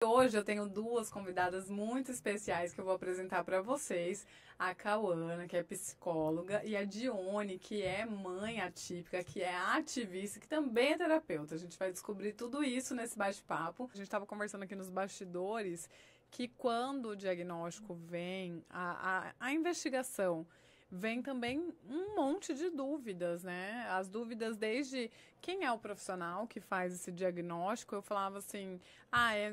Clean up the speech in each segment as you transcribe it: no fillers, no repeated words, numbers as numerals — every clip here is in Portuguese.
Hoje eu tenho duas convidadas muito especiais que eu vou apresentar para vocês. A Cauana, que é psicóloga, e a Dione, que é mãe atípica, que é ativista, que também é terapeuta. A gente vai descobrir tudo isso nesse bate-papo. A gente estava conversando aqui nos bastidores que quando o diagnóstico vem, a investigação vem também um monte de dúvidas, né? As dúvidas desde quem é o profissional que faz esse diagnóstico. Eu falava assim,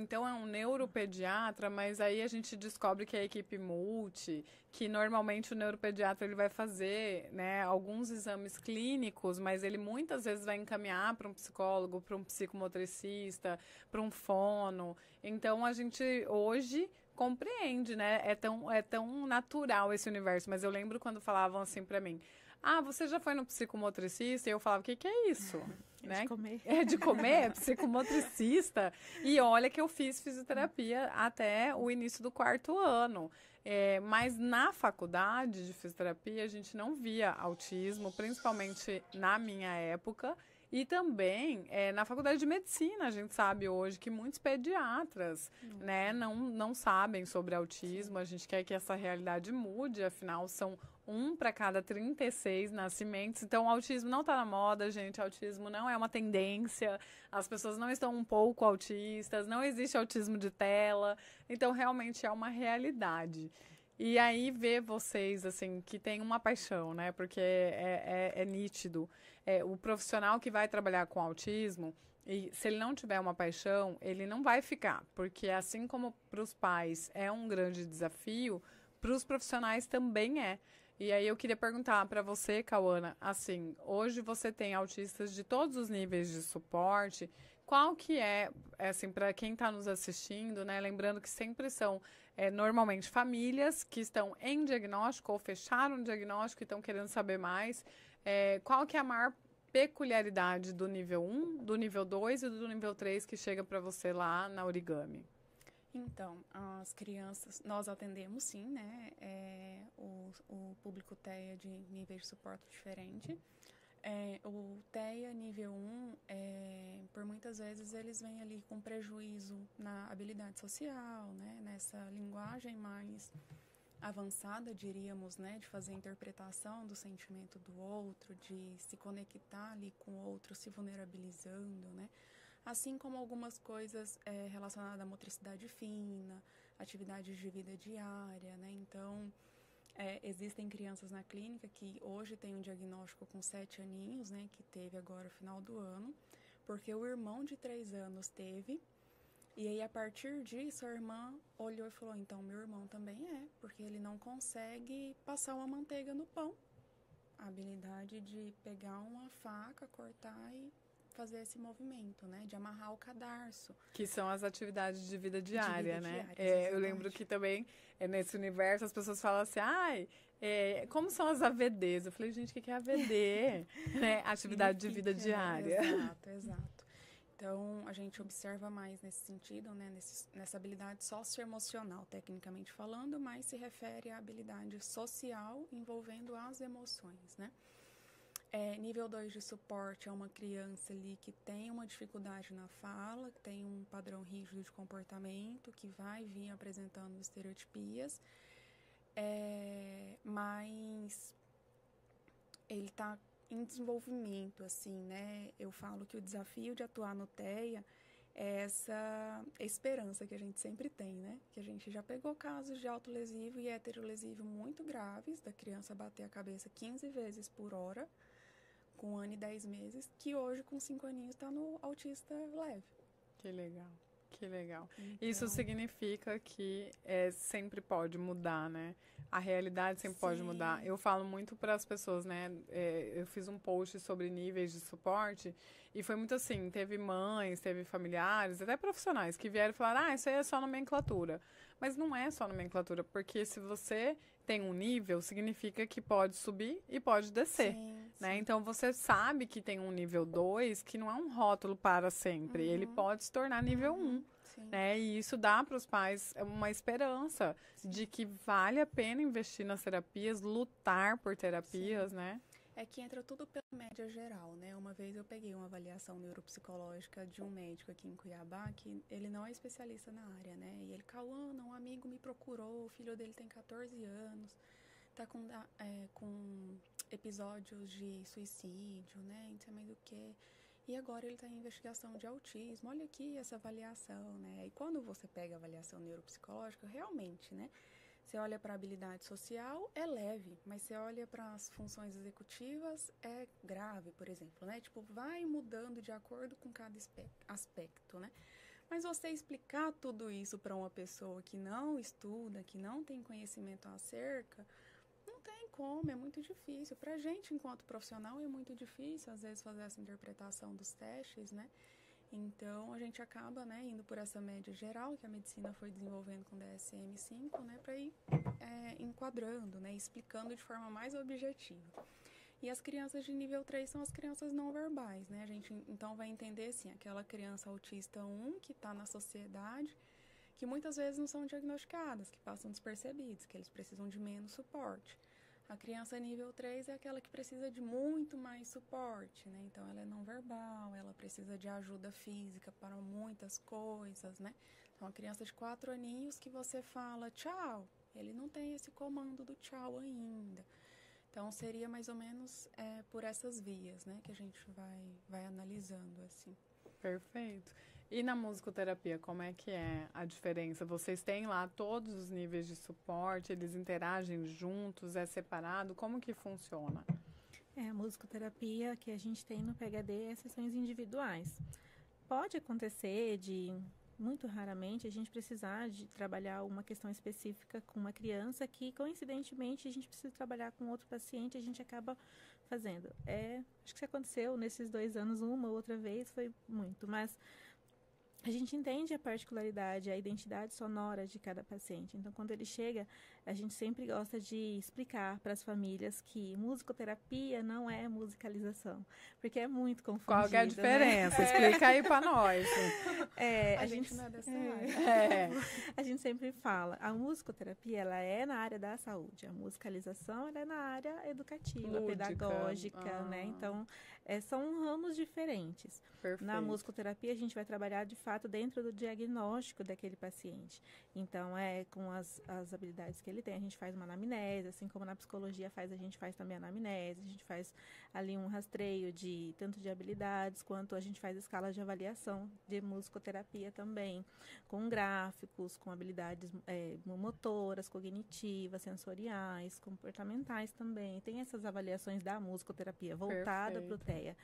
então é um neuropediatra, mas aí a gente descobre que é a equipe multi, que normalmente o neuropediatra ele vai fazer, né, alguns exames clínicos, mas ele muitas vezes vai encaminhar para um psicólogo, para um psicomotricista, para um fono. Então a gente hoje compreende, né? É tão natural esse universo. Mas eu lembro quando falavam assim pra mim: ah, você já foi no psicomotricista? E eu falava: o que que é isso? É Né? de comer. É de comer, é psicomotricista. E olha que eu fiz fisioterapia até o início do quarto ano. Mas na faculdade de fisioterapia a gente não via autismo, principalmente na minha época. E também na faculdade de medicina, a gente sabe hoje que muitos pediatras, né, não sabem sobre autismo. A gente quer que essa realidade mude, afinal são um para cada 36 nascimentos. Então, o autismo não está na moda, gente. Autismo não é uma tendência. As pessoas não estão um pouco autistas. Não existe autismo de tela. Então, realmente é uma realidade. E aí ver vocês, assim, que tem uma paixão, né? Porque é nítido. O profissional que vai trabalhar com autismo, e se ele não tiver uma paixão, ele não vai ficar. Porque assim como para os pais é um grande desafio, para os profissionais também é. E aí eu queria perguntar para você, Cauana, assim, hoje você tem autistas de todos os níveis de suporte. Qual que assim, para quem está nos assistindo, né? Lembrando que sempre são normalmente famílias que estão em diagnóstico ou fecharam o diagnóstico e estão querendo saber mais. Qual que é a maior peculiaridade do nível um, do nível 2 e do nível 3 que chega para você lá na Origami? Então, as crianças, nós atendemos sim, né? O público TEA de nível de suporte diferente. O TEA nível 1, por muitas vezes eles vêm ali com prejuízo na habilidade social, né? Nessa linguagem mais avançada, diríamos, né? De fazer a interpretação do sentimento do outro, de se conectar ali com o outro, se vulnerabilizando, né? Assim como algumas coisas relacionadas à motricidade fina, atividades de vida diária, né? Então, existem crianças na clínica que hoje têm um diagnóstico com 7 aninhos, né? Que teve agora no final do ano, porque o irmão de 3 anos teve, e aí a partir disso a irmã olhou e falou, então meu irmão também porque ele não consegue passar uma manteiga no pão. A habilidade de pegar uma faca, cortar e fazer esse movimento, né? De amarrar o cadarço. Que são as atividades de vida De diária, vida né? diária, Eu lembro que também, nesse universo, as pessoas falam assim, como são as AVDs? Eu falei, gente, o que é AVD? Né? Atividade de vida diária. Exato, exato. Então, a gente observa mais nesse sentido, né? Nessa habilidade socioemocional, tecnicamente falando, mas se refere à habilidade social envolvendo as emoções, né? Nível 2 de suporte é uma criança ali que tem uma dificuldade na fala, que tem um padrão rígido de comportamento, que vai vir apresentando estereotipias, mas ele está em desenvolvimento, assim, né? Eu falo que o desafio de atuar no TEA é essa esperança que a gente sempre tem, né? Que a gente já pegou casos de autolesivo e heterolesivo muito graves, da criança bater a cabeça 15 vezes por hora, com 1 ano e 10 meses, que hoje, com 5 aninhos, está no autista leve. Que legal, que legal. Então, Isso significa que sempre pode mudar, né? A realidade sempre pode mudar. Eu falo muito para as pessoas, né? Eu fiz um post sobre níveis de suporte e foi muito assim, teve mães, teve familiares, até profissionais que vieram e falaram, isso aí é só nomenclatura. Mas não é só nomenclatura, porque se você tem um nível, significa que pode subir e pode descer. sim, Né? sim. Então você sabe que tem um nível 2 que não é um rótulo para sempre. Ele pode se tornar nível 1. Sim. Né? E isso dá para os pais uma esperança de que vale a pena investir nas terapias, lutar por terapias, né? É que entra tudo pela média geral, né? Uma vez eu peguei uma avaliação neuropsicológica de um médico aqui em Cuiabá, que ele não é especialista na área, né? E ele, Cauana, um amigo me procurou, o filho dele tem 14 anos, tá com episódios de suicídio, né? Não sei mais do que. E agora ele está em investigação de autismo. Olha aqui essa avaliação, né? E quando você pega a avaliação neuropsicológica, realmente, né? Você olha para a habilidade social, é leve, mas você olha para as funções executivas, é grave, por exemplo, né? Tipo, vai mudando de acordo com cada aspecto, né? Mas você explicar tudo isso para uma pessoa que não estuda, que não tem conhecimento acerca, não tem como, é muito difícil. Para a gente, enquanto profissional, é muito difícil, às vezes, fazer essa interpretação dos testes, né? Então, a gente acaba, né, indo por essa média geral que a medicina foi desenvolvendo com o DSM-5, né, para ir enquadrando, né, explicando de forma mais objetiva. E as crianças de nível 3 são as crianças não verbais, né? A gente, então, vai entender, assim, aquela criança autista 1 que está na sociedade, que muitas vezes não são diagnosticadas, que passam despercebidos, que eles precisam de menos suporte. A criança nível 3 é aquela que precisa de muito mais suporte, né? Então, ela é não verbal, ela precisa de ajuda física para muitas coisas, né? Então, a criança de 4 aninhos que você fala tchau, ele não tem esse comando do tchau ainda. Então, seria mais ou menos por essas vias, né? Que a gente vai analisando, assim. Perfeito. E na musicoterapia, como é que é a diferença? Vocês têm lá todos os níveis de suporte, eles interagem juntos, é separado? Como que funciona? A musicoterapia que a gente tem no PHD é sessões individuais. Pode acontecer muito raramente, a gente precisar de trabalhar uma questão específica com uma criança que, coincidentemente, a gente precisa trabalhar com outro paciente, a gente acaba fazendo. Acho que isso aconteceu nesses 2 anos, uma ou outra vez, foi muito, mas a gente entende a particularidade, a identidade sonora de cada paciente. Então, quando ele chega, a gente sempre gosta de explicar para as famílias que musicoterapia não é musicalização, porque é muito confundido. Qual que é a diferença? Né? Explica aí para nós. A gente não é dessa área. A gente sempre fala, a musicoterapia ela é na área da saúde, a musicalização ela é na área educativa, lúdica, pedagógica, né? Então, são ramos diferentes. Perfeito. Na musicoterapia, a gente vai trabalhar, de fato, dentro do diagnóstico daquele paciente. Então, com as habilidades que ele tem, a gente faz uma anamnese, assim como na psicologia a gente faz também a anamnese, a gente faz ali um rastreio tanto de habilidades, quanto a gente faz escalas de avaliação de musicoterapia também, com gráficos, com habilidades motoras, cognitivas, sensoriais, comportamentais também. Tem essas avaliações da musicoterapia voltada para o TEA.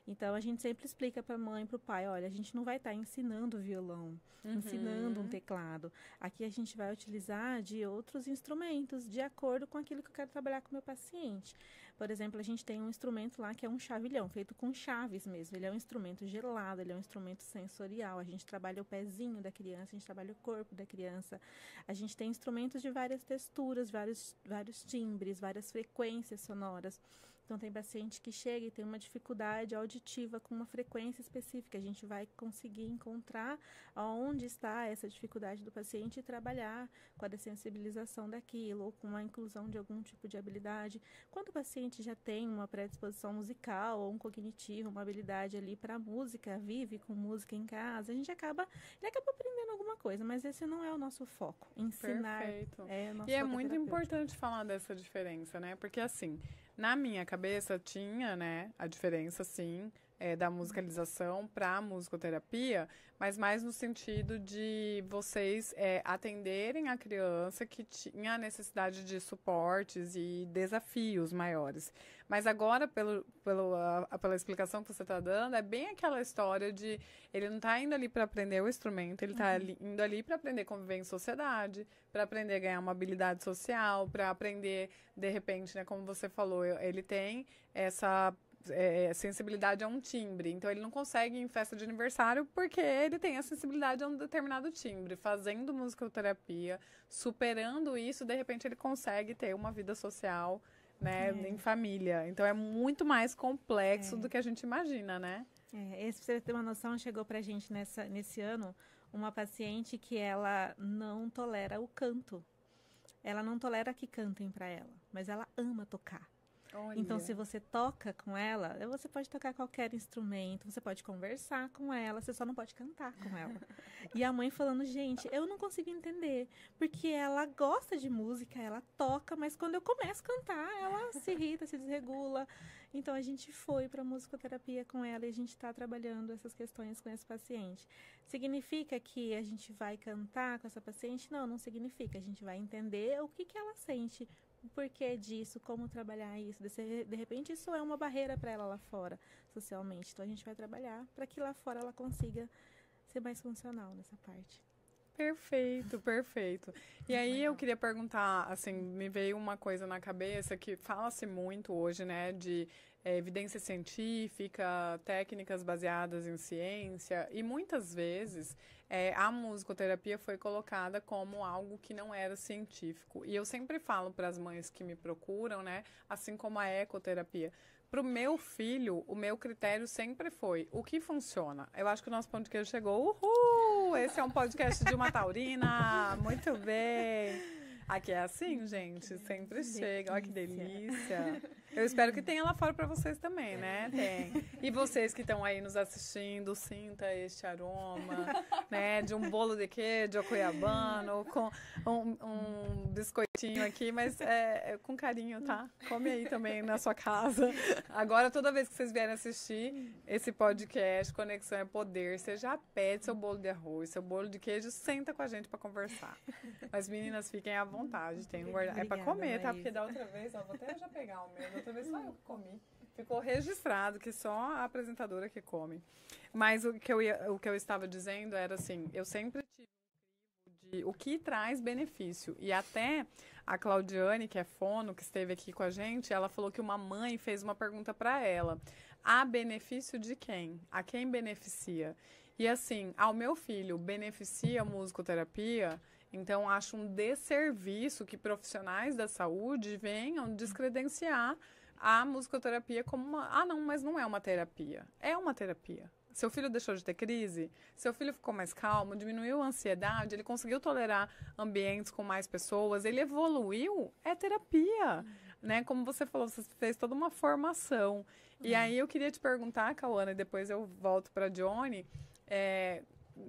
Então, a gente sempre explica para a mãe e para o pai, olha, a gente não vai estar ensinando violão, ensinando um teclado. Aqui a gente vai utilizar de outros instrumentos, de acordo com aquilo que eu quero trabalhar com o meu paciente. Por exemplo, a gente tem um instrumento lá que é um chavilhão, feito com chaves mesmo. Ele é um instrumento gelado, ele é um instrumento sensorial. A gente trabalha o pezinho da criança, a gente trabalha o corpo da criança. A gente tem instrumentos de várias texturas, vários timbres, várias frequências sonoras. Então, tem paciente que chega e tem uma dificuldade auditiva com uma frequência específica. A gente vai conseguir encontrar onde está essa dificuldade do paciente e trabalhar com a dessensibilização daquilo, ou com a inclusão de algum tipo de habilidade. Quando o paciente já tem uma predisposição musical ou um cognitivo, uma habilidade ali para a música, vive com música em casa, ele acaba aprendendo alguma coisa, mas esse não é o nosso foco. Ensinar. Perfeito. O nosso e é foco muito terapêutico. importante falar dessa diferença, né? Porque assim, na minha cabeça tinha, né, a diferença, sim, da musicalização para a musicoterapia, mas mais no sentido de vocês atenderem a criança que tinha necessidade de suportes e desafios maiores. Mas agora, pela explicação que você está dando, é bem aquela história de ele não está indo ali para aprender o instrumento, ele está indo ali para aprender a conviver em sociedade, para aprender a ganhar uma habilidade social, para aprender, de repente, né, como você falou, ele tem essa sensibilidade a um timbre. Então, ele não consegue ir em festa de aniversário porque ele tem a sensibilidade a um determinado timbre. Fazendo musicoterapia, superando isso, de repente, ele consegue ter uma vida social, né, em família. Então, é muito mais complexo do que a gente imagina, né? Pra você ter uma noção, chegou pra gente nesse ano uma paciente que ela não tolera o canto. Ela não tolera que cantem para ela, mas ela ama tocar. Olha. Então, se você toca com ela, você pode tocar qualquer instrumento, você pode conversar com ela, você só não pode cantar com ela. E a mãe falando, gente, eu não consigo entender, porque ela gosta de música, ela toca, mas quando eu começo a cantar, ela se irrita, se desregula. Então, a gente foi para musicoterapia com ela e a gente está trabalhando essas questões com esse paciente. Significa que a gente vai cantar com essa paciente? Não, não significa. A gente vai entender o que ela sente, o porquê disso, como trabalhar isso. De repente, isso é uma barreira para ela lá fora, socialmente. Então, a gente vai trabalhar para que lá fora ela consiga ser mais funcional nessa parte. Perfeito, perfeito. E aí eu queria perguntar, assim, me veio uma coisa na cabeça que fala-se muito hoje, né, de evidência científica, técnicas baseadas em ciência, e muitas vezes a musicoterapia foi colocada como algo que não era científico. E eu sempre falo para as mães que me procuram, né, assim como a ecoterapia, para o meu filho, o meu critério sempre foi o que funciona. Eu acho que o nosso podcast chegou. Uhul! Esse é um podcast de uma taurina. Muito bem. Aqui é assim, gente. Sempre chega. Olha que delícia. Eu espero que tenha lá fora para vocês também, né? Tem. E vocês que estão aí nos assistindo, sinta este aroma, né? De um bolo de queijo cuiabano, com um biscoitinho aqui, mas com carinho, tá? Come aí também na sua casa. Agora, toda vez que vocês vierem assistir esse podcast, Conexão é Poder, você já pede seu bolo de arroz, seu bolo de queijo, senta com a gente para conversar. Mas, meninas, fiquem à vontade. Tem um guardado. É para comer, tá? Porque da outra vez, ó, vou até já pegar o meu. Da outra vez só eu que comi. Ficou registrado que só a apresentadora que come. Mas o que eu estava dizendo era assim, eu sempre tive um crivo de o que traz benefício. E até a Claudiane, que é fono, que esteve aqui com a gente, ela falou que uma mãe fez uma pergunta para ela. A benefício de quem? A quem beneficia? E assim, ao meu filho beneficia a musicoterapia, então acho um desserviço que profissionais da saúde venham descredenciar a musicoterapia como uma... Ah, não, mas não é uma terapia. É uma terapia. Seu filho deixou de ter crise, seu filho ficou mais calmo, diminuiu a ansiedade, ele conseguiu tolerar ambientes com mais pessoas, ele evoluiu, é terapia, né? Como você falou, você fez toda uma formação. E aí eu queria te perguntar, Cauana, e depois eu volto para a Johnny,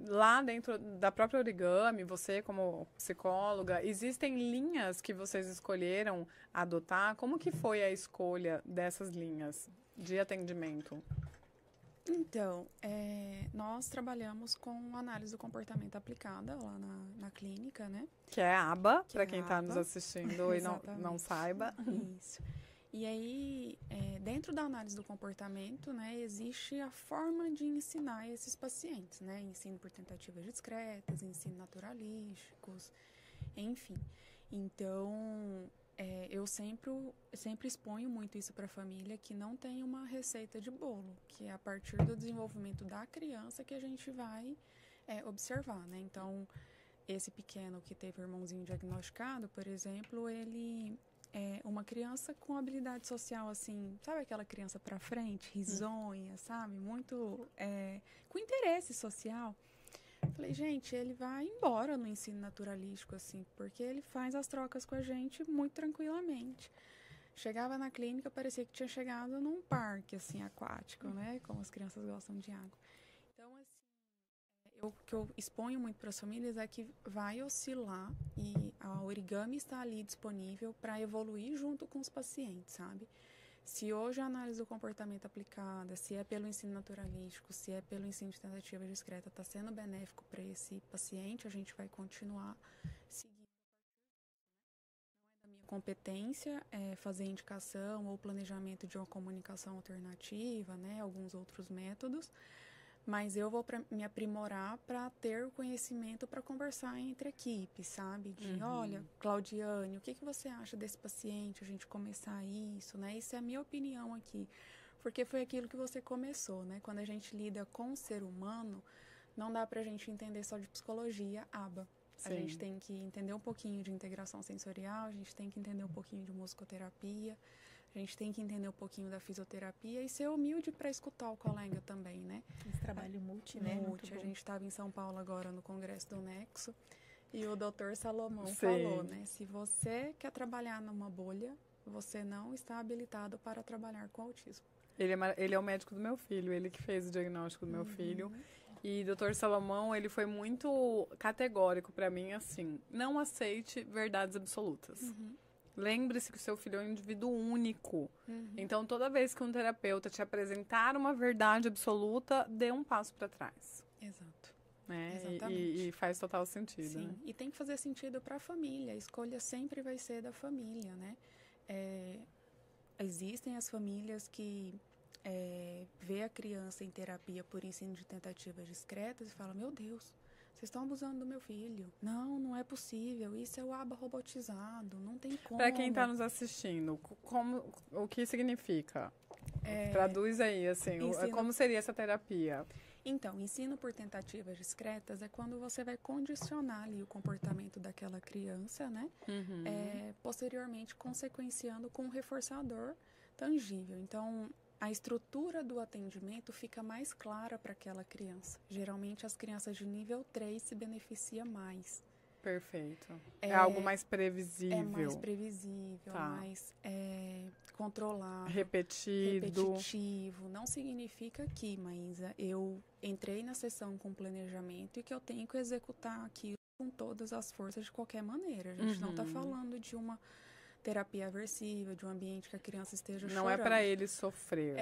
lá dentro da própria Origami, você como psicóloga, existem linhas que vocês escolheram adotar? Como que foi a escolha dessas linhas de atendimento? Então, nós trabalhamos com análise do comportamento aplicada lá na clínica, né? Que é a ABA, para quem está nos assistindo e não saiba. Isso. E aí, dentro da análise do comportamento, né, existe a forma de ensinar esses pacientes, né? Ensino por tentativas discretas, ensino naturalísticos, enfim. Então, eu sempre exponho muito isso para a família, que não tem uma receita de bolo, que é a partir do desenvolvimento da criança que a gente vai observar, né? Então, esse pequeno que teve o irmãozinho diagnosticado, por exemplo, ele é uma criança com habilidade social, assim, sabe aquela criança para frente, risonha, sabe? Muito com interesse social. Falei, gente, ele vai embora no ensino naturalístico, assim, porque ele faz as trocas com a gente muito tranquilamente. Chegava na clínica, parecia que tinha chegado num parque, assim, aquático, né? Como as crianças gostam de água. Então, assim, o que eu exponho muito para as famílias é que vai oscilar e a Origami está ali disponível para evoluir junto com os pacientes, sabe? Se hoje a análise do comportamento aplicada, se é pelo ensino naturalístico, se é pelo ensino de tentativa discreta, está sendo benéfico para esse paciente, a gente vai continuar seguindo. Não é da minha competência fazer indicação ou planejamento de uma comunicação alternativa, né, alguns outros métodos, mas eu vou me aprimorar para ter o conhecimento para conversar entre equipes, sabe? De, olha, Claudiane, o que você acha desse paciente? A gente começar isso, né? Isso é a minha opinião aqui. Porque foi aquilo que você começou, né? Quando a gente lida com o ser humano, não dá para a gente entender só de psicologia, ABA. Sim. A gente tem que entender um pouquinho de integração sensorial, a gente tem que entender um pouquinho de musicoterapia, a gente tem que entender um pouquinho da fisioterapia e ser humilde para escutar o colega também, né? Esse trabalho multi, né? Multi. A gente estava em São Paulo agora no congresso do Nexo e o Dr. Salomão falou, né? Se você quer trabalhar numa bolha, você não está habilitado para trabalhar com autismo. Ele é o médico do meu filho, ele que fez o diagnóstico do meu filho. E o Dr. Salomão, ele foi muito categórico para mim, assim, não aceite verdades absolutas. Lembre-se que o seu filho é um indivíduo único. Então, toda vez que um terapeuta te apresentar uma verdade absoluta, dê um passo para trás. Exato. Né? Exatamente. E faz total sentido. Sim, né? e tem que fazer sentido para a família. A escolha sempre vai ser da família, né? Existem as famílias que vê a criança em terapia por ensino de tentativas discretas e fala, meu Deus, vocês estão abusando do meu filho. Não, não é possível. Isso é o aba robotizado. Não tem como. Para quem está nos assistindo, o que significa? Traduz aí, assim, como seria essa terapia? Então, ensino por tentativas discretas é quando você vai condicionar ali o comportamento daquela criança, né? Posteriormente, consequenciando com um reforçador tangível. Então, a estrutura do atendimento fica mais clara para aquela criança. Geralmente, as crianças de nível 3 se beneficiam mais. Perfeito. É algo mais previsível. É mais previsível, mais controlado. Repetitivo. Não significa que, Maísa, eu entrei na sessão com planejamento e que eu tenho que executar aquilo com todas as forças de qualquer maneira. A gente não está falando de uma terapia aversiva, de um ambiente que a criança esteja chorando. Não é para ele sofrer.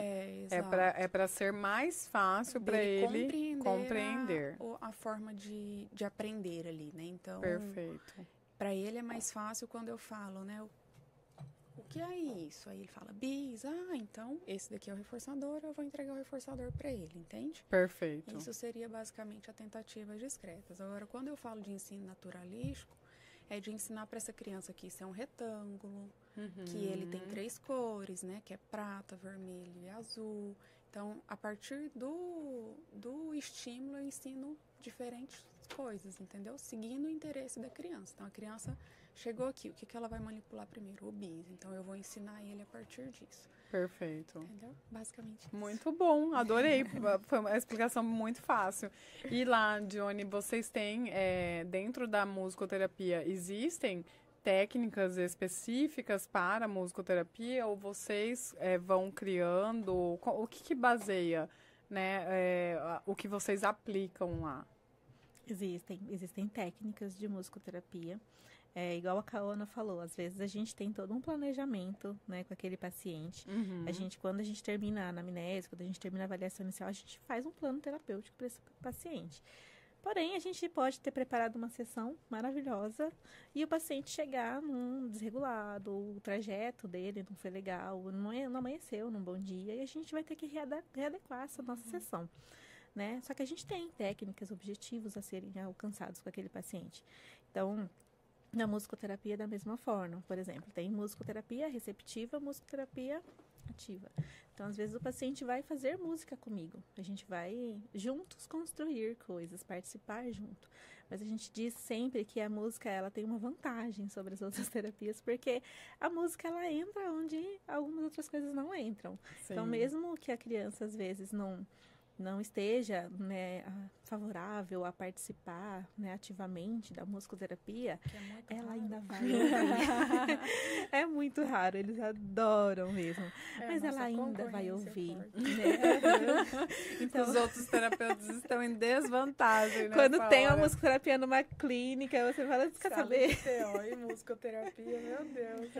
Exato. É para ser mais fácil para ele compreender a forma de aprender ali, né? Então, perfeito. Para ele é mais fácil quando eu falo, né? O que é isso? Aí ele fala, bis, então esse daqui é o reforçador, eu vou entregar o reforçador para ele, entende? Perfeito. Isso seria basicamente a tentativa discretas. Agora, quando eu falo de ensino naturalístico, é de ensinar para essa criança que isso é um retângulo, que ele tem 3 cores, né? Que é prata, vermelho e azul. Então, a partir do estímulo, eu ensino diferentes coisas, entendeu? Seguindo o interesse da criança. Então, a criança chegou aqui, o que ela vai manipular primeiro? O bis. Então, eu vou ensinar ele a partir disso. Perfeito. Entendeu? Basicamente isso. Muito bom, adorei. Foi uma explicação muito fácil. E lá, Johnny, vocês têm, dentro da musicoterapia, existem técnicas específicas para a musicoterapia ou vocês vão criando? O que baseia, né, o que vocês aplicam lá? Existem técnicas de musicoterapia. Igual a Kaona falou, às vezes a gente tem todo um planejamento, né, com aquele paciente. Quando a gente termina a anamnese, quando a gente termina a avaliação inicial, a gente faz um plano terapêutico para esse paciente. Porém, a gente pode ter preparado uma sessão maravilhosa e o paciente chegar num desregulado, o trajeto dele não foi legal, não amanheceu num bom dia, e a gente vai ter que readequar essa nossa sessão. Né? Só que a gente tem técnicas, objetivos a serem alcançados com aquele paciente. Então, na musicoterapia, da mesma forma, por exemplo, tem musicoterapia receptiva, musicoterapia ativa. Então, às vezes, o paciente vai fazer música comigo. A gente vai juntos construir coisas, participar junto. Mas a gente diz sempre que a música, ela tem uma vantagem sobre as outras terapias, porque a música, ela entra onde algumas outras coisas não entram. Sim. Então, mesmo que a criança, às vezes, não esteja, né, favorável a participar, né, ativamente da musicoterapia, ela raro. Ainda vai ouvir. É muito raro, eles adoram mesmo. Mas ela ainda vai ouvir. Né? Então, os outros terapeutas estão em desvantagem. Quando tem uma musicoterapia numa clínica, você fala, quer saber? TO e musicoterapia, meu Deus.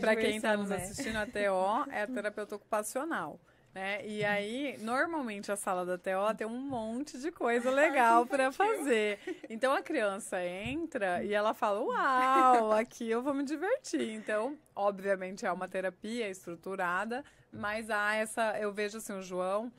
Para quem está nos assistindo, a TO é a terapeuta ocupacional. Né? E aí, normalmente, a sala da TO tem um monte de coisa legal para fazer. Então, a criança entra e ela fala, uau, aqui eu vou me divertir. Então, obviamente, é uma terapia estruturada, mas eu vejo assim, o João,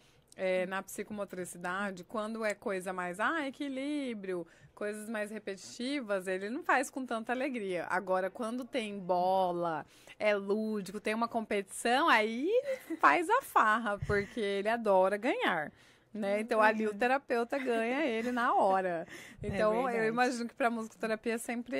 na psicomotricidade, quando é coisa mais, equilíbrio, coisas mais repetitivas, ele não faz com tanta alegria. Agora, quando tem bola, é lúdico, tem uma competição, aí ele faz a farra, porque ele adora ganhar. Né? Então, ali o terapeuta ganha ele na hora. Então, eu imagino que para a musicoterapia sempre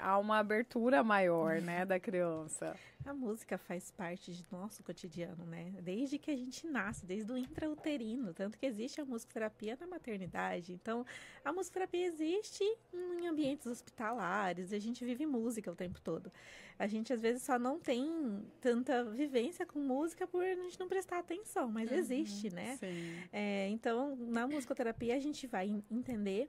há uma abertura maior, né, da criança. A música faz parte de nosso cotidiano, né? Desde que a gente nasce, desde o intrauterino. Tanto que existe a musicoterapia na maternidade. Então, a musicoterapia existe em ambientes hospitalares. A gente vive música o tempo todo. A gente, às vezes, só não tem tanta vivência com música por a gente não prestar atenção. Mas existe, né? Sim. Então, na musicoterapia, a gente vai entender.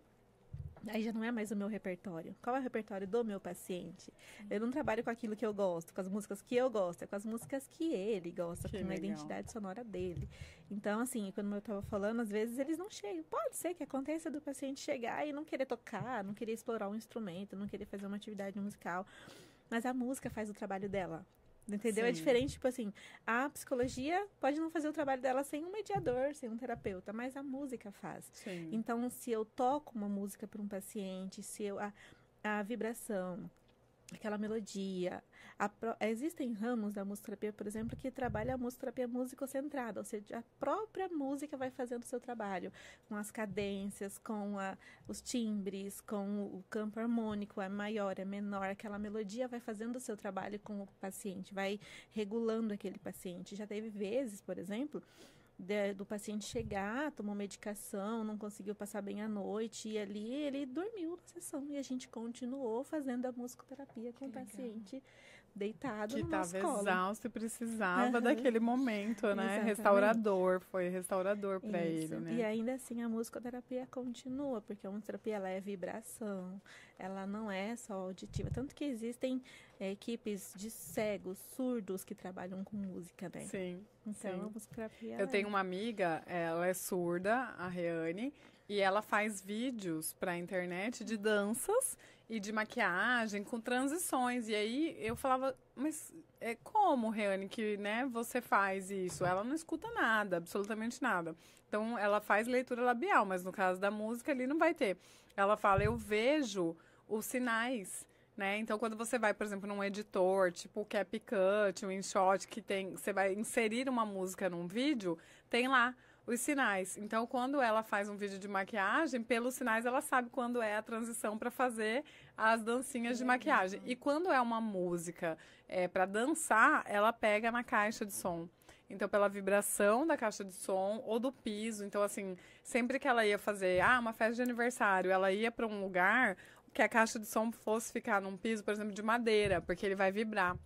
Aí já não é mais o meu repertório. Qual é o repertório do meu paciente? Eu não trabalho com aquilo que eu gosto, com as músicas que eu gosto, é com as músicas que ele gosta, Que com a legal. identidade sonora dele. Então, assim, quando eu estava falando, às vezes eles não chegam. Pode ser que aconteça do paciente chegar e não querer tocar, não querer explorar um instrumento, não querer fazer uma atividade musical. Mas a música faz o trabalho dela. Entendeu? Sim. É diferente, tipo assim, a psicologia pode não fazer o trabalho dela sem um mediador, sem um terapeuta, mas a música faz. Sim. Então, se eu toco uma música para um paciente, se eu a vibração, aquela melodia, existem ramos da musicoterapia, por exemplo, que trabalha a musicoterapia musicocentrada, ou seja, a própria música vai fazendo o seu trabalho, com as cadências, com os timbres, com o campo harmônico, é maior, é menor, aquela melodia vai fazendo o seu trabalho com o paciente, vai regulando aquele paciente. Já teve vezes, por exemplo, do paciente chegar, tomou medicação, não conseguiu passar bem a noite, e ali ele dormiu na sessão, e a gente continuou fazendo a musicoterapia com o paciente deitado Que no nosso estava colo. exausto e precisava daquele momento, né? Exatamente. Restaurador, foi restaurador para ele, né? E ainda assim a musicoterapia continua, porque a musicoterapia ela é vibração, ela não é só auditiva. Tanto que existem equipes de cegos, surdos que trabalham com música, né? Sim. Então sim. a musicoterapia... Eu tenho uma amiga, ela é surda, a Reane, e ela faz vídeos para a internet de danças e de maquiagem com transições. E aí eu falava, mas como, Reane, que né, você faz isso? Ela não escuta nada, absolutamente nada. Então ela faz leitura labial, mas no caso da música ali não vai ter. Ela fala, eu vejo os sinais, né? Então quando você vai, por exemplo, num editor, tipo o CapCut, o InShot, que tem, você vai inserir uma música num vídeo, tem lá os sinais. Então, quando ela faz um vídeo de maquiagem, pelos sinais ela sabe quando é a transição para fazer as dancinhas de maquiagem. E quando é uma música para dançar, ela pega na caixa de som. Então, pela vibração da caixa de som ou do piso. Então, assim, sempre que ela ia fazer uma festa de aniversário, ela ia para um lugar que a caixa de som fosse ficar num piso, por exemplo, de madeira, porque ele vai vibrar.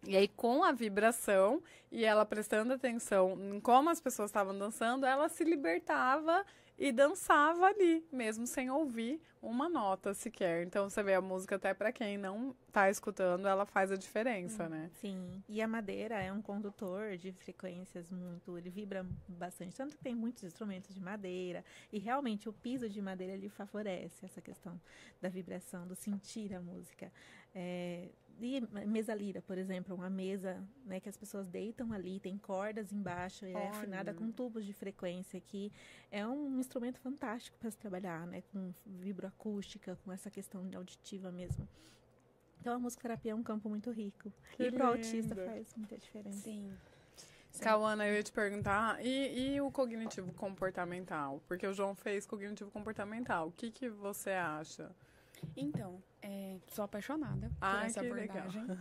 E aí, com a vibração e ela prestando atenção em como as pessoas estavam dançando, ela se libertava e dançava ali, mesmo sem ouvir uma nota sequer. Então, você vê, a música, até para quem não está escutando, ela faz a diferença, né? Sim, e a madeira é um condutor de frequências ele vibra bastante, tanto que tem muitos instrumentos de madeira, e realmente o piso de madeira, ele favorece essa questão da vibração, do sentir a música. E mesa lira, por exemplo, uma mesa, né, que as pessoas deitam ali, tem cordas embaixo, é afinada com tubos de frequência, que é um instrumento fantástico para se trabalhar, né, com vibroacústica, com essa questão auditiva mesmo. Então a musicoterapia é um campo muito rico. E para o autista faz muita diferença. Sim. Cauana, eu ia te perguntar, e o cognitivo comportamental? Porque o João fez cognitivo comportamental. O que você acha? Então, sou apaixonada por essa que abordagem. legal.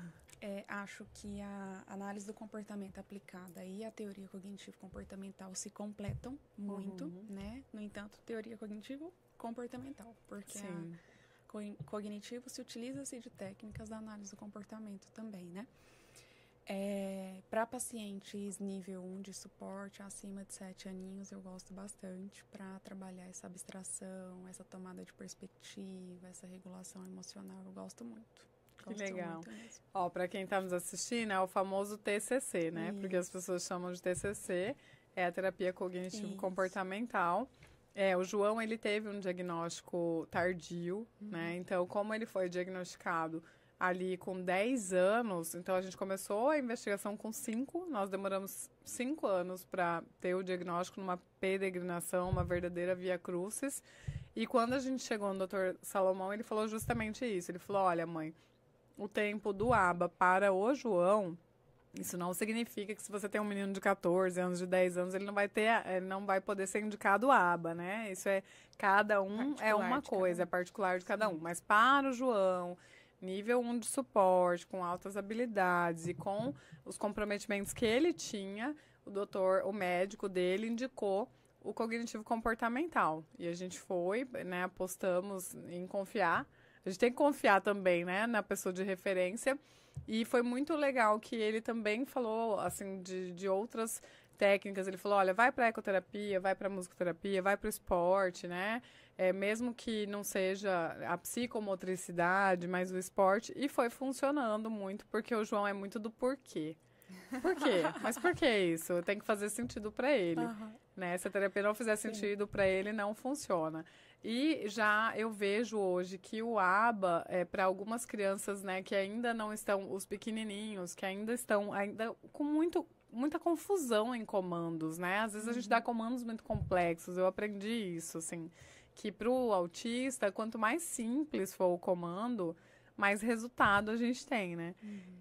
Acho que a análise do comportamento aplicada e a teoria cognitivo-comportamental se completam muito, né? No entanto, teoria cognitivo-comportamental, porque cognitivo se utiliza-se de técnicas da análise do comportamento também, né? Para pacientes nível 1 de suporte, acima de 7 aninhos, eu gosto bastante para trabalhar essa abstração, essa tomada de perspectiva, essa regulação emocional, eu gosto muito. Que legal. Ó, para quem está nos assistindo, é o famoso TCC, né? Isso. Porque as pessoas chamam de TCC, é a terapia cognitivo-comportamental. O João, ele teve um diagnóstico tardio, né? Então, como ele foi diagnosticado ali com 10 anos, então a gente começou a investigação com 5, nós demoramos 5 anos para ter o diagnóstico numa peregrinação, uma verdadeira via crucis, e quando a gente chegou no Dr. Salomão, ele falou justamente isso, ele falou, olha mãe, o tempo do ABA para o João, isso não significa que se você tem um menino de 14 anos, de 10 anos, ele não vai poder ser indicado ABA, né? Isso cada um é uma coisa, é particular de cada um. Mas para o João, nível 1 de suporte, com altas habilidades e com os comprometimentos que ele tinha, o médico dele indicou o cognitivo comportamental. E a gente foi, né, apostamos em confiar. A gente tem que confiar também, né, na pessoa de referência. E foi muito legal que ele também falou, assim, de outras técnicas. Ele falou, olha, vai para a ecoterapia, vai para a musicoterapia, vai para o esporte, né? Mesmo que não seja a psicomotricidade, mas o esporte. E foi funcionando muito, porque o João é muito do porquê. Por quê? Mas por que isso? Tem que fazer sentido para ele. Né? Se a terapia não fizer sentido para ele, não funciona. E já eu vejo hoje que o ABA, para algumas crianças, né, que ainda não estão, os pequenininhos, que ainda estão com muita confusão em comandos, né? Às vezes a gente dá comandos muito complexos. Eu aprendi isso, assim, que para o autista, quanto mais simples for o comando, mais resultado a gente tem, né?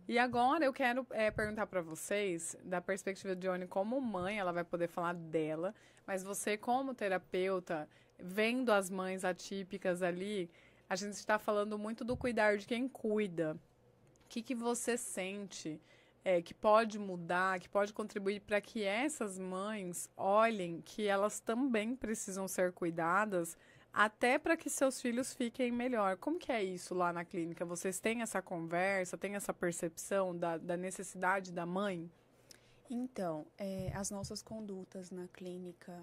E agora eu quero perguntar para vocês, da perspectiva de Oni como mãe, ela vai poder falar dela, mas você como terapeuta, vendo as mães atípicas ali, a gente está falando muito do cuidar de quem cuida. O que você sente que pode mudar, que pode contribuir para que essas mães olhem que elas também precisam ser cuidadas, até para que seus filhos fiquem melhor? Como que é isso lá na clínica? Vocês têm essa conversa, têm essa percepção da necessidade da mãe? Então, as nossas condutas na clínica,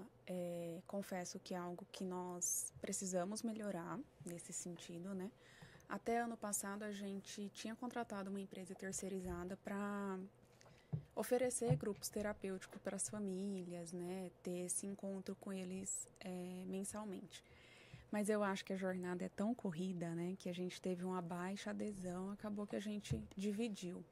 confesso que é algo que nós precisamos melhorar nesse sentido, né? Até ano passado, a gente tinha contratado uma empresa terceirizada para oferecer grupos terapêuticos para as famílias, né? Ter esse encontro com eles mensalmente. Mas eu acho que a jornada é tão corrida, né? Que a gente teve uma baixa adesão, acabou que a gente dividiu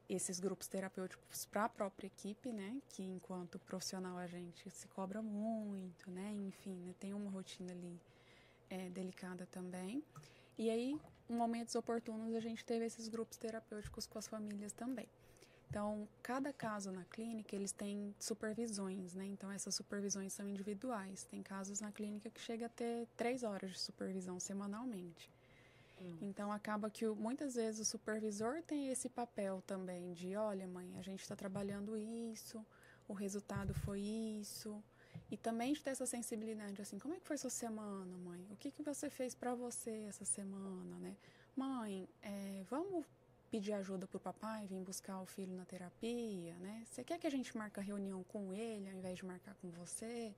esses grupos terapêuticos para a própria equipe, né? Que enquanto profissional a gente se cobra muito, né? Enfim, né? Tem uma rotina ali delicada também. E aí, em momentos oportunos, a gente teve esses grupos terapêuticos com as famílias também. Então, cada caso na clínica, eles têm supervisões, né? Então, essas supervisões são individuais. Tem casos na clínica que chega a ter 3 horas de supervisão semanalmente. Então, acaba que muitas vezes o supervisor tem esse papel também de, olha, mãe, a gente está trabalhando isso, o resultado foi isso. E também de ter essa sensibilidade, assim, como é que foi sua semana, mãe? O que você fez para você essa semana, né? Mãe, vamos pedir ajuda pro papai, vir buscar o filho na terapia, né? Você quer que a gente marque a reunião com ele, ao invés de marcar com você?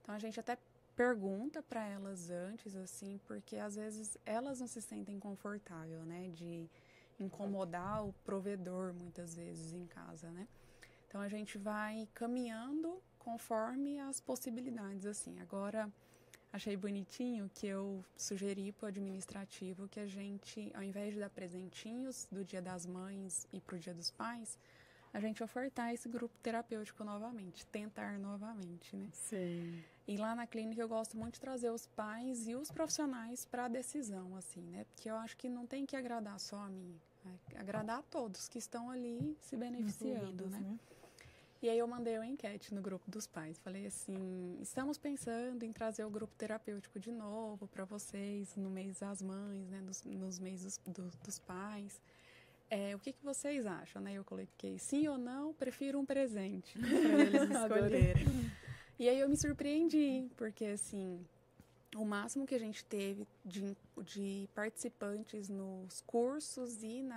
Então, a gente até pergunta para elas antes, assim, porque às vezes elas não se sentem confortáveis, né? De incomodar o provedor, muitas vezes, em casa, né? Então, a gente vai caminhando conforme as possibilidades, assim. Agora, achei bonitinho que eu sugeri para o administrativo que a gente, ao invés de dar presentinhos do Dia das Mães e para o Dia dos Pais, a gente ofertar esse grupo terapêutico novamente, tentar novamente, né? Sim. E lá na clínica eu gosto muito de trazer os pais e os profissionais para a decisão, assim, né? Porque eu acho que não tem que agradar só a mim, agradar a todos que estão ali se beneficiando, né? E aí eu mandei uma enquete no grupo dos pais. Falei assim, estamos pensando em trazer o grupo terapêutico de novo para vocês no mês das mães, né? Nos meses dos pais. O que vocês acham, né? Eu coloquei sim ou não, prefiro um presente para eles escolherem. E aí eu me surpreendi, porque assim, o máximo que a gente teve de participantes nos cursos e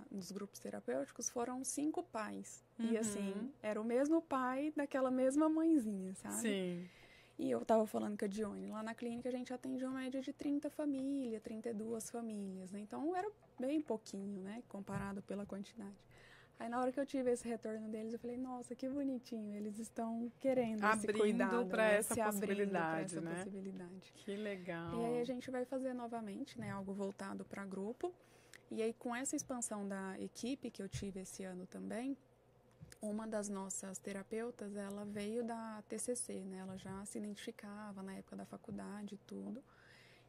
nos grupos terapêuticos foram 5 pais. E assim, era o mesmo pai daquela mesma mãezinha, sabe? Sim. E eu tava falando com a Dione, lá na clínica a gente atende uma média de 30 famílias, 32 famílias, né? Então era bem pouquinho, né? Comparado pela quantidade. Aí na hora que eu tive esse retorno deles, eu falei, nossa, que bonitinho, eles estão querendo esse cuidado, para né? essa possibilidade, né? Possibilidade. Que legal. E aí a gente vai fazer novamente, né, algo voltado para grupo. E aí com essa expansão da equipe que eu tive esse ano também, uma das nossas terapeutas, ela veio da TCC, né? Ela já se identificava na época da faculdade e tudo.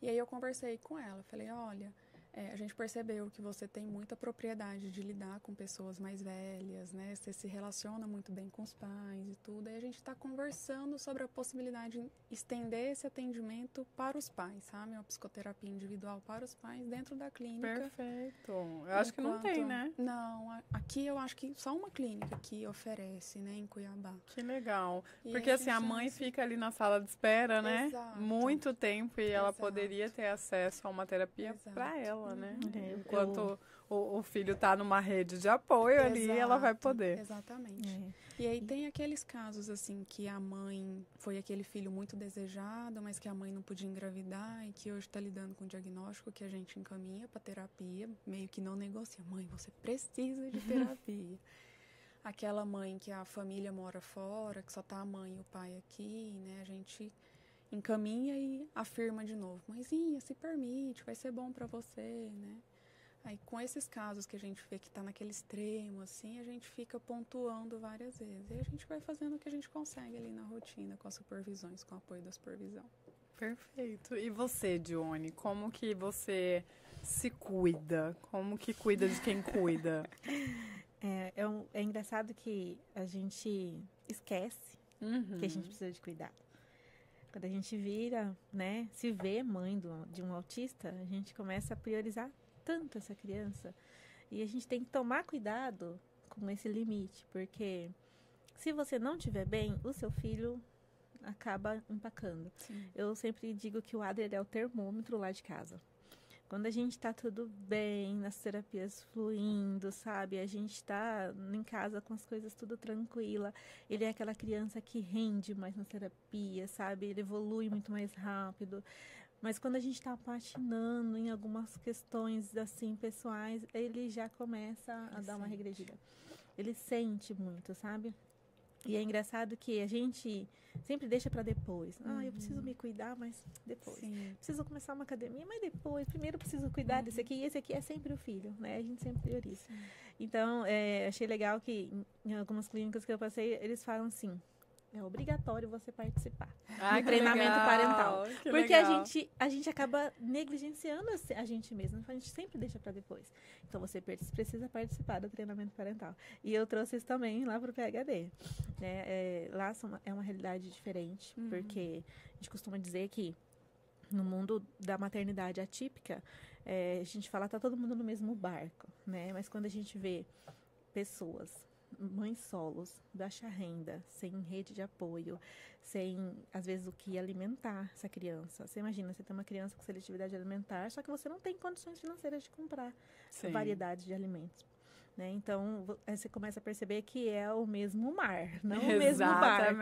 E aí eu conversei com ela, falei, olha, a gente percebeu que você tem muita propriedade de lidar com pessoas mais velhas, né? Você se relaciona muito bem com os pais e tudo. Aí a gente está conversando sobre a possibilidade de estender esse atendimento para os pais, sabe? Uma psicoterapia individual para os pais dentro da clínica. Perfeito. Eu acho que não tem, né? Não, aqui eu acho que só uma clínica que oferece, né? Em Cuiabá. Que legal. E Porque assim, a mãe fica ali na sala de espera, né? Exato. Muito tempo e ela Exato. poderia ter acesso a uma terapia Exato. para ela, né? Eu- Enquanto o filho tá numa rede de apoio ali, ela vai Exato, poder. Exatamente. É. E aí tem aqueles casos, assim, que a mãe foi aquele filho muito desejado, mas que a mãe não podia engravidar e que hoje está lidando com o diagnóstico que a gente encaminha para terapia, meio que não negocia. Mãe, você precisa de terapia. Aquela mãe que a família mora fora, que só tá a mãe e o pai aqui, né? A gente encaminha e afirma de novo. Mãezinha, se permite, vai ser bom para você, né? Aí, com esses casos que a gente vê que está naquele extremo, assim, a gente fica pontuando várias vezes. E a gente vai fazendo o que a gente consegue ali na rotina, com as supervisões, com o apoio da supervisão. Perfeito. E você, Dione, como que você se cuida? Como que cuida de quem cuida? É engraçado que a gente esquece que a gente precisa de cuidado. Quando a gente vira, né, se vê mãe de um autista, a gente começa a priorizar tanto essa criança. E a gente tem que tomar cuidado com esse limite, porque se você não estiver bem, o seu filho acaba empacando. Sim. Eu sempre digo que o Adler é o termômetro lá de casa. Quando a gente tá tudo bem, nas terapias fluindo, sabe? A gente tá em casa com as coisas tudo tranquila. Ele é aquela criança que rende mais na terapia, sabe? Ele evolui muito mais rápido. Mas quando a gente tá patinando em algumas questões, assim, pessoais, ele já começa a dar uma regredida. Ele sente muito, sabe? E é engraçado que a gente sempre deixa para depois. Eu preciso me cuidar, mas depois. Sim. Preciso começar uma academia, mas depois. Primeiro preciso cuidar desse aqui. E esse aqui é sempre o filho, né? A gente sempre prioriza. Sim. Então, achei legal que em algumas clínicas que eu passei, eles falam assim, é obrigatório você participar do treinamento parental. Porque a gente acaba negligenciando a gente mesmo. A gente sempre deixa para depois. Então, você precisa participar do treinamento parental. E eu trouxe isso também lá para o PhD. Né? Lá é uma realidade diferente, porque a gente costuma dizer que no mundo da maternidade atípica, a gente fala tá todo mundo no mesmo barco, né? Mas quando a gente vê pessoas, mães solos, baixa renda, sem rede de apoio, sem, às vezes, o que alimentar essa criança. Você imagina, você tem uma criança com seletividade alimentar, só que você não tem condições financeiras de comprar variedade de alimentos. Né? Então, você começa a perceber que é o mesmo mar, não o mesmo barco.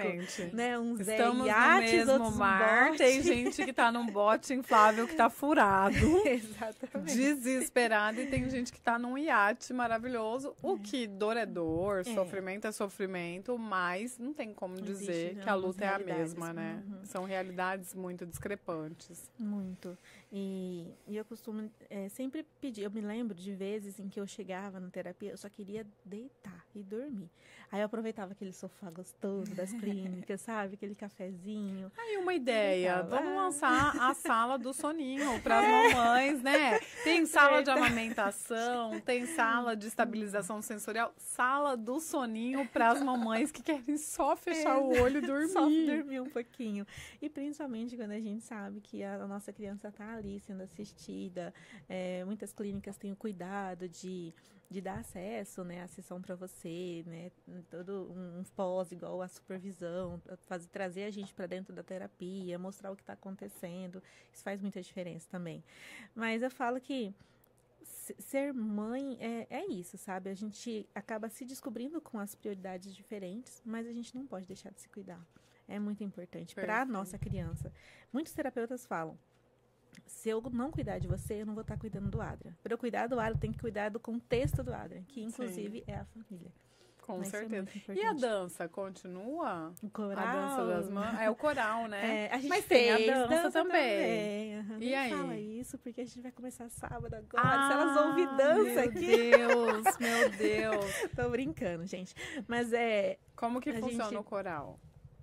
Né? Uns Estamos iates, no mesmo outros mar, bote. tem gente que tá num bote inflável que tá furado, Exatamente. desesperado, e tem gente que tá num iate maravilhoso. O que dor é dor, sofrimento é sofrimento, mas não tem como dizer que a luta é a mesma, né? São realidades muito discrepantes. Muito. E eu costumo sempre pedir, eu me lembro de vezes em que eu chegava na terapia, eu só queria deitar e dormir. Aí eu aproveitava aquele sofá gostoso das clínicas, sabe? Aquele cafezinho. Aí uma ideia, vamos lançar a sala do soninho para as mamães, né? Tem sala de amamentação, tem sala de estabilização sensorial, sala do soninho para as mamães que querem só fechar o olho e dormir. Só dormir um pouquinho. E principalmente quando a gente sabe que a nossa criança está ali sendo assistida. Muitas clínicas têm o cuidado de dar acesso, né, à sessão para você, né, todo um pós igual a supervisão, trazer a gente para dentro da terapia, mostrar o que está acontecendo. Isso faz muita diferença também. Mas eu falo que ser mãe é isso, sabe? A gente acaba se descobrindo com as prioridades diferentes, mas a gente não pode deixar de se cuidar. É muito importante para a nossa criança. Muitos terapeutas falam, se eu não cuidar de você, eu não vou estar cuidando do Adrian. Para eu cuidar do Adrian, tem que cuidar do contexto do Adrian, que inclusive é a família. Com certeza. E a dança continua? O coral. A dança das mães? É o coral, né? A gente Mas fez tem a dança também. E aí? Fala isso, porque a gente vai começar sábado agora. Se elas ouvem dança aqui. Meu Deus. Tô brincando, gente. Mas Como que funciona o coral?